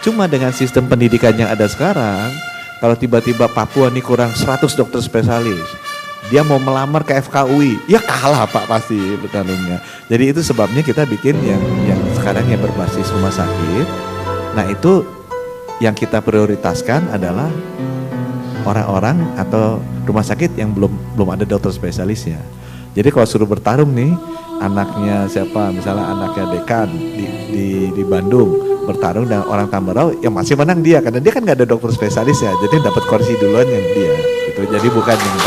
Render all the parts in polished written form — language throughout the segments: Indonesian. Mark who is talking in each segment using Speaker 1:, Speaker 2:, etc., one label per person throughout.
Speaker 1: Cuma dengan sistem pendidikan yang ada sekarang, kalau tiba-tiba Papua nih kurang 100 dokter spesialis, dia mau melamar ke FKUI, ya kalah Pak pasti bertandingnya. Jadi itu sebabnya kita bikin yang sekarang yang berbasis rumah sakit. Nah itu yang kita prioritaskan adalah orang-orang atau rumah sakit yang belum ada dokter spesialisnya. Jadi kalau suruh bertarung nih, anaknya siapa, misalnya anaknya dekan di Bandung bertarung dengan orang Tambarau, yang masih menang dia karena dia kan nggak ada dokter spesialis ya, jadi dapat kursi duluan yang dia. Gitu. Jadi bukan yang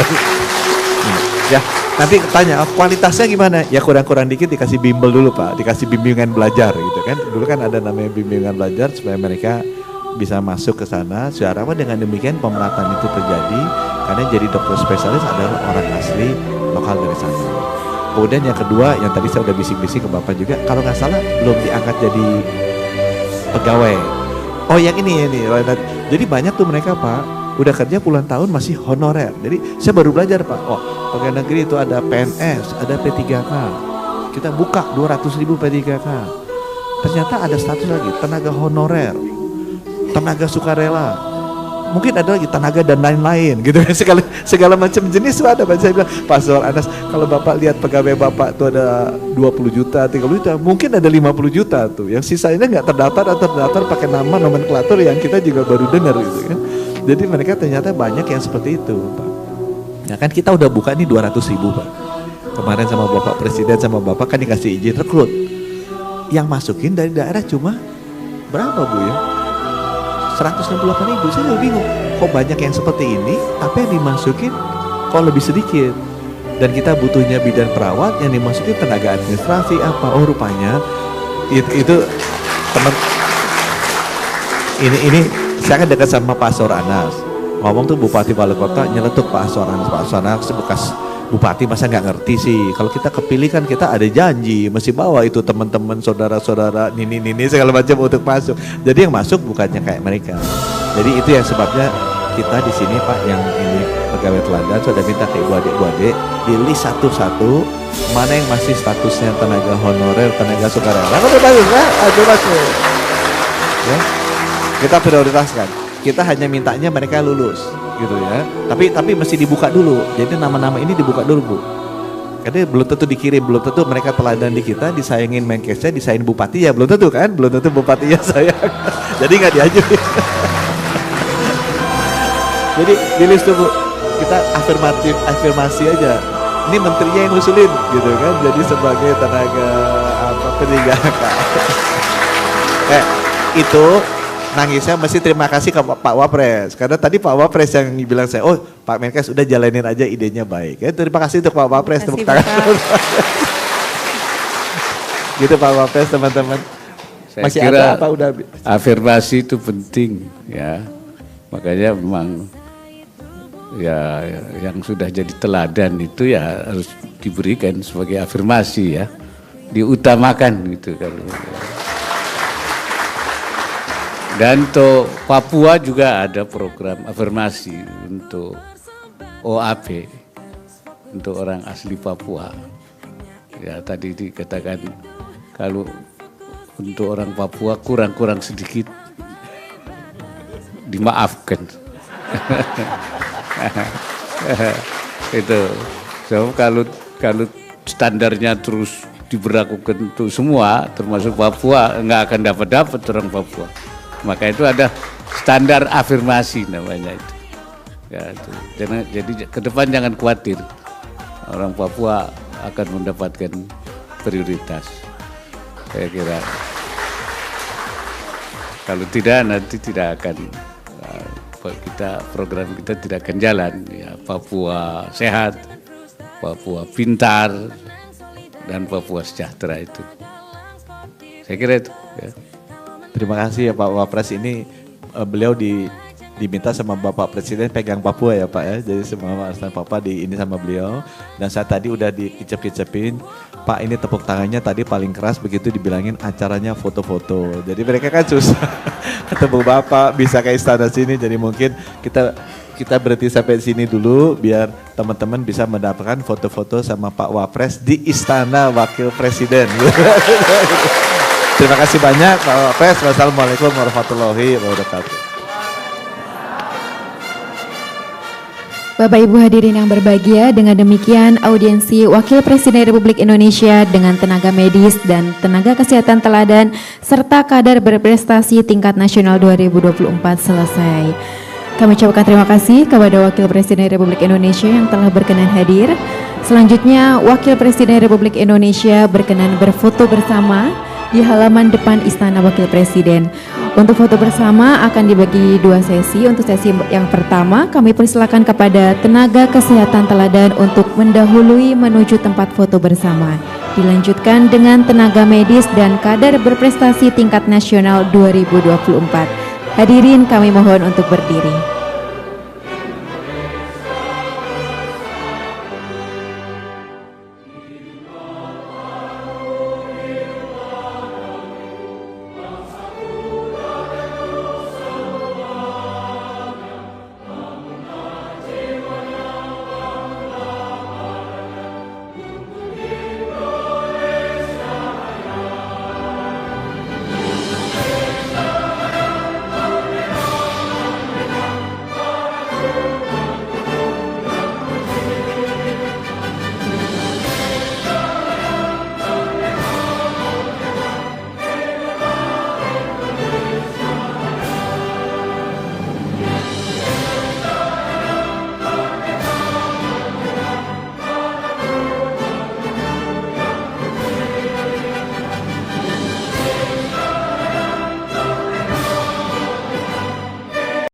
Speaker 1: ya. Nanti tanya kualitasnya gimana? Ya kurang-kurang dikit dikasih bimbel dulu Pak, dikasih bimbingan belajar gitu kan. Dulu kan ada namanya bimbingan belajar supaya mereka bisa masuk ke sana. Secara apa dengan demikian pemerataan itu terjadi karena jadi dokter spesialis adalah orang asli lokal dari sana. Kemudian yang kedua yang tadi saya udah bisik-bisik ke Bapak juga, kalau nggak salah belum diangkat jadi pegawai. Oh yang ini. Jadi banyak tuh mereka Pak, udah kerja puluhan tahun masih honorer. Jadi saya baru belajar Pak, oh pegawai negeri itu ada PNS, ada P3K. Kita buka 200.000 P3K. Ternyata ada status lagi, tenaga honorer, tenaga sukarela, mungkin ada lagi tenaga dan lain-lain gitu. Segala macam jenis tuh ada. Saya bilang, Pak Soal Anas, kalau Bapak lihat pegawai Bapak tuh ada 20 juta, 30 juta, mungkin ada 50 juta tuh. Yang sisanya nggak terdaftar atau terdaftar pakai nama nomenklatur yang kita juga baru dengar gitu kan. Jadi mereka ternyata banyak yang seperti itu Pak. Ya kan kita udah buka nih 200.000 Pak. Kemarin sama Bapak Presiden sama Bapak kan dikasih izin rekrut. Yang masukin dari daerah cuma berapa Bu ya? 168.000, saya juga bingung. Kok banyak yang seperti ini, tapi yang dimasukin kok lebih sedikit. Dan kita butuhnya bidan perawat, yang dimasukin tenaga administrasi apa? Oh rupanya itu teman. Ini saya kan dekat sama Pak Asor Anas. Ngomong tuh Bupati Wali Kota nyeletuk Pak Asor Anas. Pak Asor Anas bekas Bupati masa nggak ngerti sih. Kalau kita kepilih kan kita ada janji, mesti bawa itu teman-teman, saudara-saudara, nini segala macam untuk masuk. Jadi yang masuk bukannya kayak mereka. Jadi itu yang sebabnya kita di sini Pak, yang ini pegawai teladan sudah minta ke ibu adik di list satu-satu mana yang masih statusnya tenaga honorer, tenaga sukarela. Udah bagus kan? Aduh masuk. Ya. Kita prioritaskan. Kita hanya mintanya mereka lulus. Gitu ya, tapi mesti dibuka dulu. Jadi nama-nama ini dibuka dulu Bu. Karena belum tentu dikirim, belum tentu mereka teladan di kita, disayangin Menkesnya, disayangin Bupati ya belum tentu kan, belum tentu Bupatinya sayang. Jadi nggak diajuin. Jadi di list tuh Bu, kita afirmasi aja. Ini menterinya yang ngusulin, gitu kan. Jadi sebagai tenaga P3K. Itu nangisnya mesti terima kasih ke Pak Wapres, karena tadi Pak Wapres yang bilang saya, oh Pak Menkes udah jalanin aja idenya baik. Ya, terima kasih untuk Pak Wapres, tepuk tangan. Gitu Pak Wapres teman-teman.
Speaker 2: Saya
Speaker 1: masih
Speaker 2: kira
Speaker 1: ada apa udah?
Speaker 2: Afirmasi itu penting ya, makanya memang ya yang sudah jadi teladan itu ya harus diberikan sebagai afirmasi ya, diutamakan gitu kan. Dan untuk Papua juga ada program afirmasi untuk OAP, untuk orang asli Papua. Ya tadi dikatakan kalau untuk orang Papua kurang-kurang sedikit dimaafkan. Itu. So kalau standarnya terus diberlakukan untuk semua, termasuk Papua, nggak akan dapat orang Papua. Maka itu ada standar afirmasi namanya itu. Ya, itu. Jadi ke depan jangan khawatir, orang Papua akan mendapatkan prioritas. Saya kira kalau tidak nanti tidak akan program kita tidak akan jalan. Ya, Papua sehat, Papua pintar, dan Papua sejahtera itu. Saya kira itu. Ya.
Speaker 1: Terima kasih ya Pak Wapres, ini beliau diminta sama Bapak Presiden pegang Papua ya Pak ya. Jadi semua masalah Papua ini sama beliau. Dan saya tadi udah dikicep-kicepin, Pak ini tepuk tangannya tadi paling keras begitu dibilangin acaranya foto-foto. Jadi mereka kan susah ketemu Bapak, bisa ke istana sini. Jadi mungkin kita berhenti sampai sini dulu biar teman-teman bisa mendapatkan foto-foto sama Pak Wapres di Istana Wakil Presiden. Terima kasih banyak Pak Wapres. Wassalamualaikum warahmatullahi wabarakatuh.
Speaker 3: Bapak Ibu hadirin yang berbahagia, dengan demikian audiensi Wakil Presiden Republik Indonesia dengan tenaga medis dan tenaga kesehatan teladan serta kader berprestasi tingkat nasional 2024 selesai. Kami ucapkan terima kasih kepada Wakil Presiden Republik Indonesia yang telah berkenan hadir. Selanjutnya, Wakil Presiden Republik Indonesia berkenan berfoto bersama di halaman depan Istana Wakil Presiden. Untuk foto bersama akan dibagi dua sesi. Untuk sesi yang pertama, kami persilakan kepada tenaga kesehatan teladan untuk mendahului menuju tempat foto bersama. Dilanjutkan dengan tenaga medis dan kader berprestasi tingkat nasional 2024. Hadirin kami mohon untuk berdiri.